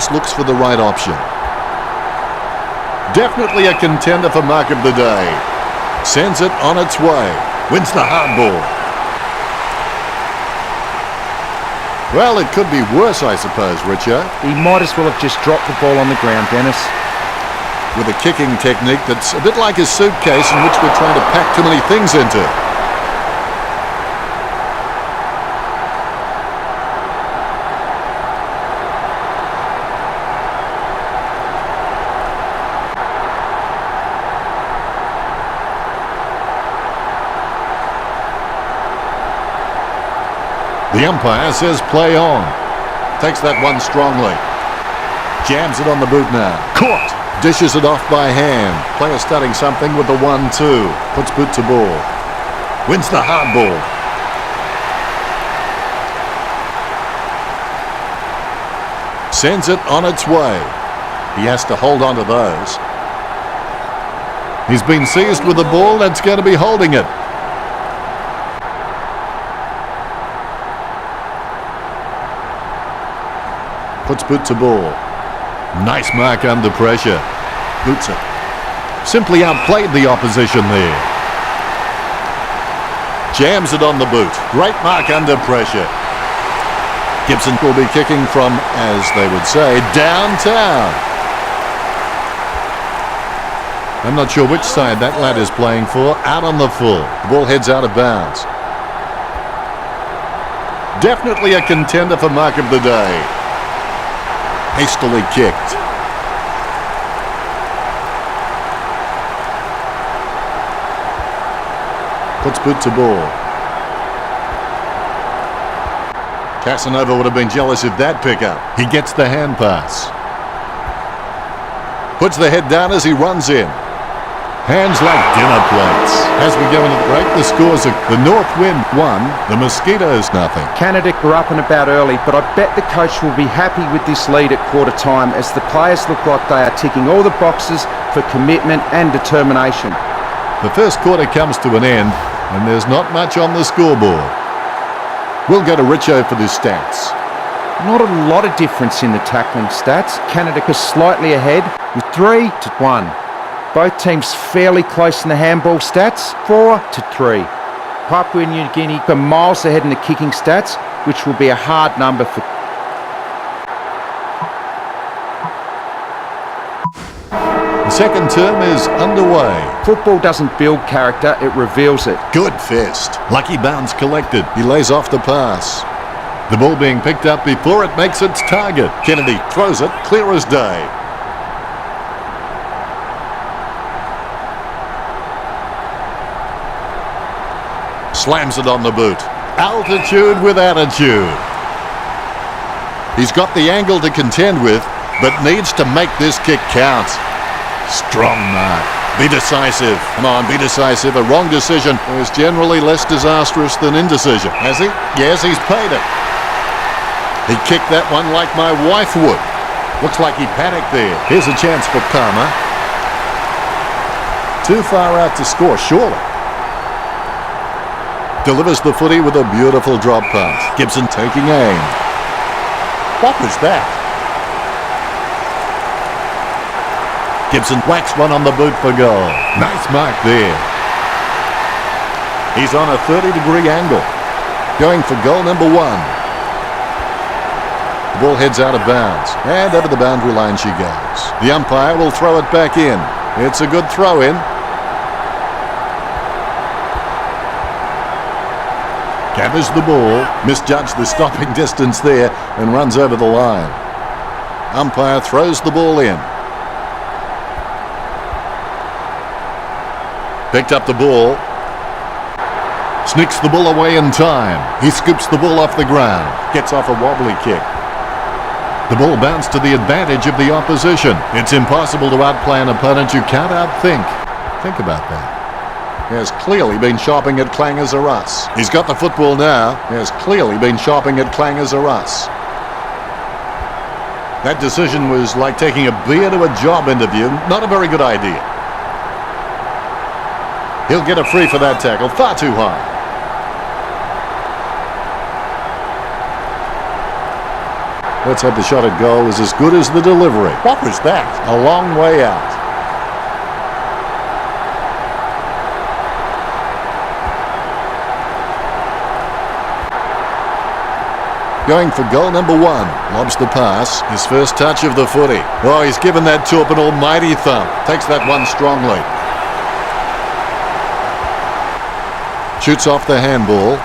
just looks for the right option. Definitely a contender for mark of the day. Sends it on its way. Wins the hard ball. Well, it could be worse, I suppose, Richard. He might as well have just dropped the ball on the ground, Dennis. With a kicking technique that's a bit like a suitcase in which we're trying to pack too many things into. The umpire says play on. Takes that one strongly. Jams it on the boot now. Caught. Dishes it off by hand. Player starting something with the 1-2. Puts boot to ball. Wins the hard ball. Sends it on its way. He has to hold on to those. He's been seized with the ball. That's going to be holding it. Puts boot to ball. Nice mark under pressure. Boots it. Simply outplayed the opposition there. Jams it on the boot. Great mark under pressure. Gibson will be kicking from, as they would say, downtown. I'm not sure which side that lad is playing for. Out on the full. The ball heads out of bounds. Definitely a contender for mark of the day. Hastily kicked. Puts boot to ball. Casanova would have been jealous of that pickup. He gets the hand pass. Puts the head down as he runs in. Hands like dinner plates. As we go into the break, the scores are the North Wind 1, the Mosquitoes nothing. Canada were up and about early, but I bet the coach will be happy with this lead at quarter time as the players look like they are ticking all the boxes for commitment and determination. The first quarter comes to an end and there's not much on the scoreboard. We'll go to Richo for the stats. Not a lot of difference in the tackling stats. Canada was slightly ahead with 3-1. Both teams fairly close in the handball stats, 4-3. Papua New Guinea are miles ahead in the kicking stats, which will be a hard number for. The second term is underway. Football doesn't build character, it reveals it. Good fist. Lucky bounce collected. He lays off the pass. The ball being picked up before it makes its target. Kennedy throws it clear as day. Slams it on the boot. Altitude with attitude. He's got the angle to contend with, but needs to make this kick count. Strong mark. Be decisive. Come on, be decisive. A wrong decision is generally less disastrous than indecision. Has he? Yes, he's paid it. He kicked that one like my wife would. Looks like he panicked there. Here's a chance for Palmer. Too far out to score, surely. Delivers the footy with a beautiful drop pass. Gibson taking aim. What was that? Gibson whacks one on the boot for goal. Nice mark there. He's on a 30-degree angle. Going for goal number 1. The ball heads out of bounds. And over the boundary line she goes. The umpire will throw it back in. It's a good throw in. Gathers the ball, misjudged the stopping distance there and runs over the line. Umpire throws the ball in. Picked up the ball. Sneaks the ball away in time. He scoops the ball off the ground. Gets off a wobbly kick. The ball bounced to the advantage of the opposition. It's impossible to outplay an opponent you can't outthink. Think about that. He has clearly been shopping at Clangers or Us. He's got the football now. He has clearly been shopping at Clangers or Us. That decision was like taking a beer to a job interview. Not a very good idea. He'll get a free for that tackle. Far too high. Let's hope the shot at goal is as good as the delivery. What was that? A long way out. Going for goal number 1. Lobs the pass. His first touch of the footy. Oh, he's given that to up an almighty thump. Takes that one strongly. Shoots off the handball.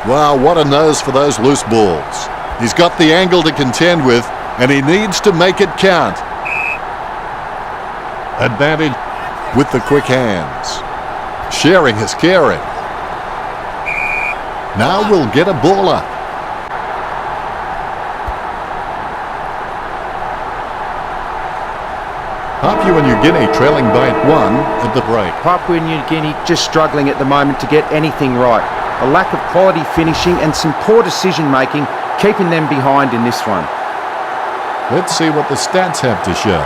Wow, what a nose for those loose balls. He's got the angle to contend with, and he needs to make it count. Advantage with the quick hands. Sharing is caring. Now we'll get a ball up. Papua New Guinea trailing by 1 at the break. Papua New Guinea just struggling at the moment to get anything right. A lack of quality finishing and some poor decision making keeping them behind in this one. Let's see what the stats have to show.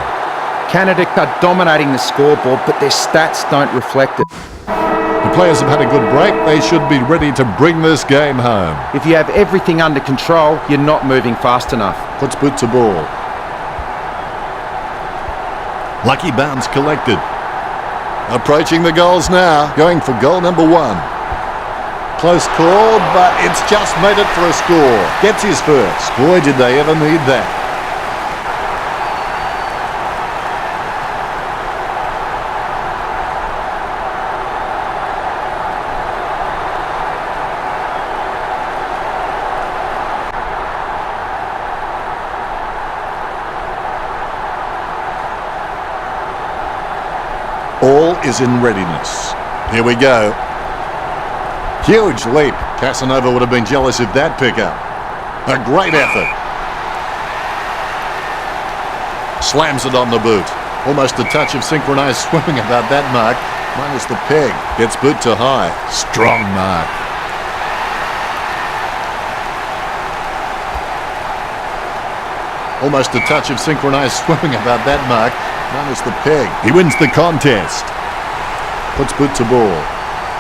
Canada are dominating the scoreboard, but their stats don't reflect it. The players have had a good break. They should be ready to bring this game home. If you have everything under control, you're not moving fast enough. Puts boot to ball. Lucky bounce collected. Approaching the goals now. Going for goal number 1. Close call, but it's just made it for a score. Gets his first. Boy, did they ever need that. All is in readiness. Here we go. Huge leap. Casanova would have been jealous of that pickup. A great effort. Slams it on the boot. Almost a touch of synchronized swimming about that mark. Minus the peg. Gets boot to high. Strong mark. Almost a touch of synchronized swimming about that mark. Minus the peg. He wins the contest. Puts boot to ball.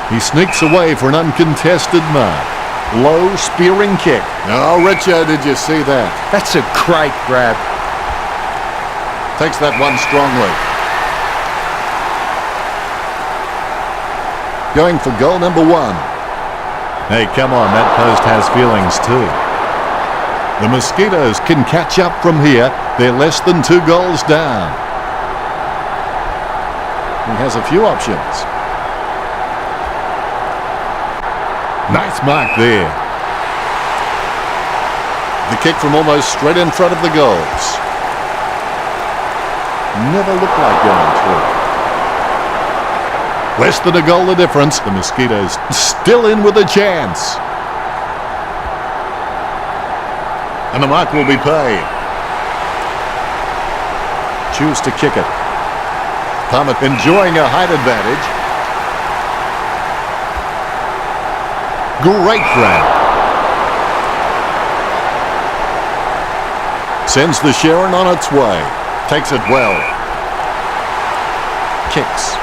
He sneaks away for an uncontested mark. Low spearing kick. Oh, Richo, did you see that? That's a great grab. Takes that one strongly. Going for goal number 1. Hey, come on, that post has feelings too. The Mosquitoes can catch up from here. They're less than 2 goals down. He has a few options. Nice mark there. The kick from almost straight in front of the goals. Never looked like going through. Less than a goal the difference. The Mosquitoes still in with a chance. And the mark will be paid. Choose to kick it. Palmer enjoying a height advantage. Great grab. Sends the Sharon on its way. Takes it well. Kicks.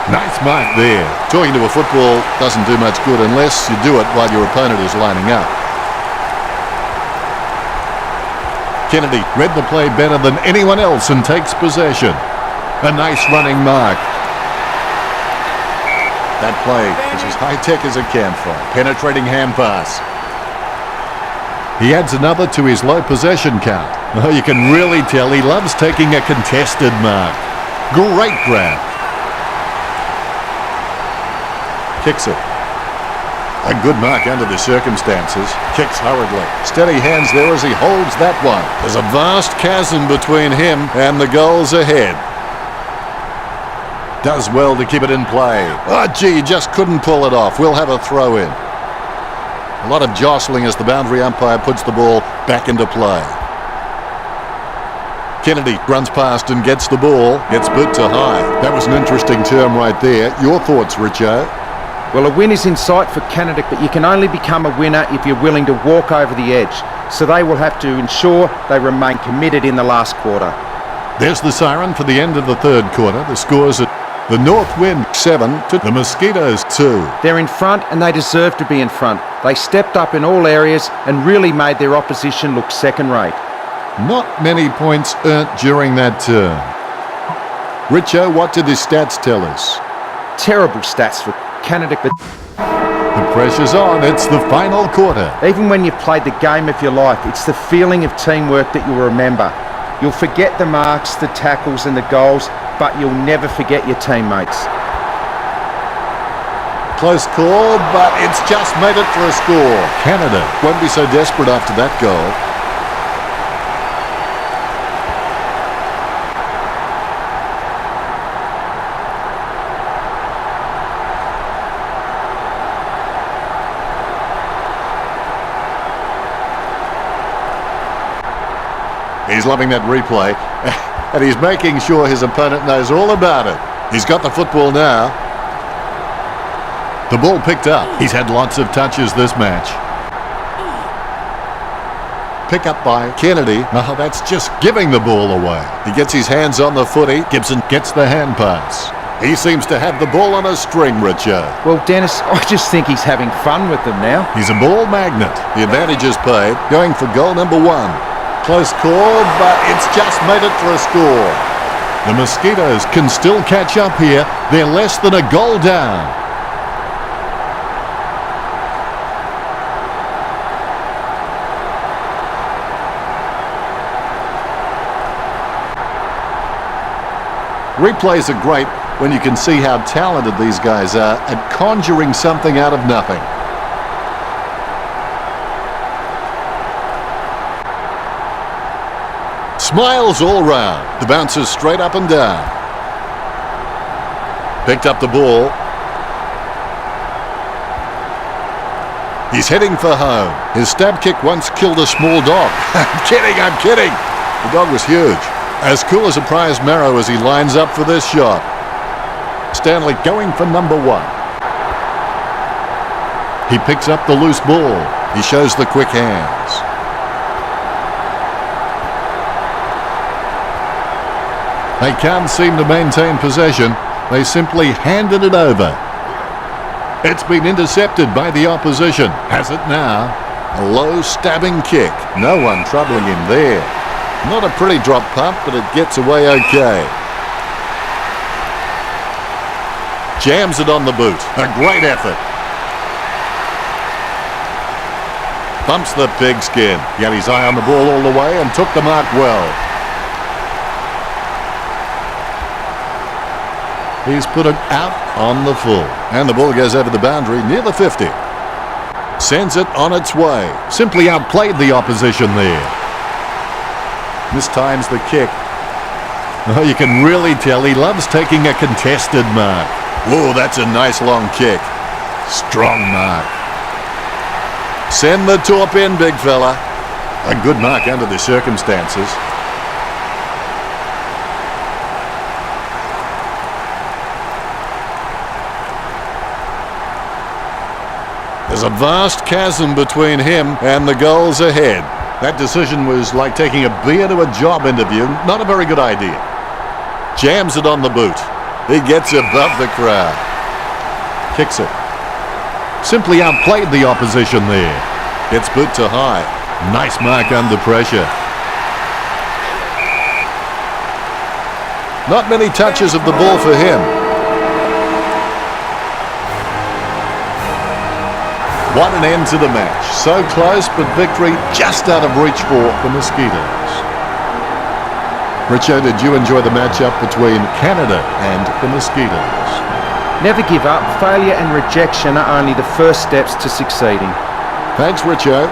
Nice mark there. Talking to a football doesn't do much good unless you do it while your opponent is lining up. Kennedy read the play better than anyone else and takes possession. A nice running mark. That play is as high-tech as a campfire. Penetrating hand pass. He adds another to his low possession count. Oh, you can really tell he loves taking a contested mark. Great grab. Kicks it. A good mark under the circumstances. Kicks hurriedly. Steady hands there as he holds that one. There's a vast chasm between him and the goals ahead. Does well to keep it in play. Oh, gee, just couldn't pull it off. We'll have a throw in. A lot of jostling as the boundary umpire puts the ball back into play. Kennedy runs past and gets the ball. Gets boot to high. That was an interesting term right there. Your thoughts, Richo? Well, a win is in sight for Canada, but you can only become a winner if you're willing to walk over the edge. So they will have to ensure they remain committed in the last quarter. There's the siren for the end of the third quarter. The score's at The North win 7 to the Mosquitoes 2. They're in front and they deserve to be in front. They stepped up in all areas and really made their opposition look second rate. Not many points earned during that turn. Richo, what did the stats tell us? Terrible stats for Canada. But The pressure's on. It's the final quarter. even when you've played the game of your life, it's the feeling of teamwork that you'll remember. You'll forget the marks, the tackles and the goals, but you'll never forget your teammates. Close call, but it's just made it for a score. Canada won't be so desperate after that goal. He's loving that replay, and he's making sure his opponent knows all about it. He's got the football now. The ball picked up. He's had lots of touches this match. Pick up by Kennedy. Oh, that's just giving the ball away. He gets his hands on the footy. Gibson gets the hand pass. He seems to have the ball on a string, Richo. Well, Dennis, I just think he's having fun with them now. He's a ball magnet. The advantage is paid. Going for goal number 1. Close call, but it's just made it for a score. The Mosquitoes can still catch up here. They're less than a goal down. Replays are great when you can see how talented these guys are at conjuring something out of nothing. Smiles all round. The bounces straight up and down. Picked up the ball. He's heading for home. His stab kick once killed a small dog. I'm kidding. The dog was huge. As cool as a prize marrow as he lines up for this shot. Stanley going for number 1. He picks up the loose ball. He shows the quick hands. They can't seem to maintain possession. They simply handed it over. It's been intercepted by the opposition. Has it now. A low stabbing kick. No one troubling him there. Not a pretty drop punt, but it gets away okay. Jams it on the boot. A great effort. Bumps the pigskin. He had his eye on the ball all the way and took the mark well. He's put it out on the full. And the ball goes over the boundary near the 50. Sends it on its way. Simply outplayed the opposition there. Mistimes the kick. Oh, you can really tell he loves taking a contested mark. Whoa, that's a nice long kick. Strong mark. Send the torp in, big fella. A good mark under the circumstances. There's a vast chasm between him and the goals ahead. That decision was like taking a beer to a job interview. Not a very good idea. Jams it on the boot. He gets above the crowd. Kicks it. Simply outplayed the opposition there. Gets boot to high. Nice mark under pressure. Not many touches of the ball for him. What an end to the match. So close, but victory just out of reach for the Mosquitoes. Richo, did you enjoy the matchup between Canada and the Mosquitoes? Never give up. Failure and rejection are only the first steps to succeeding. Thanks, Richo.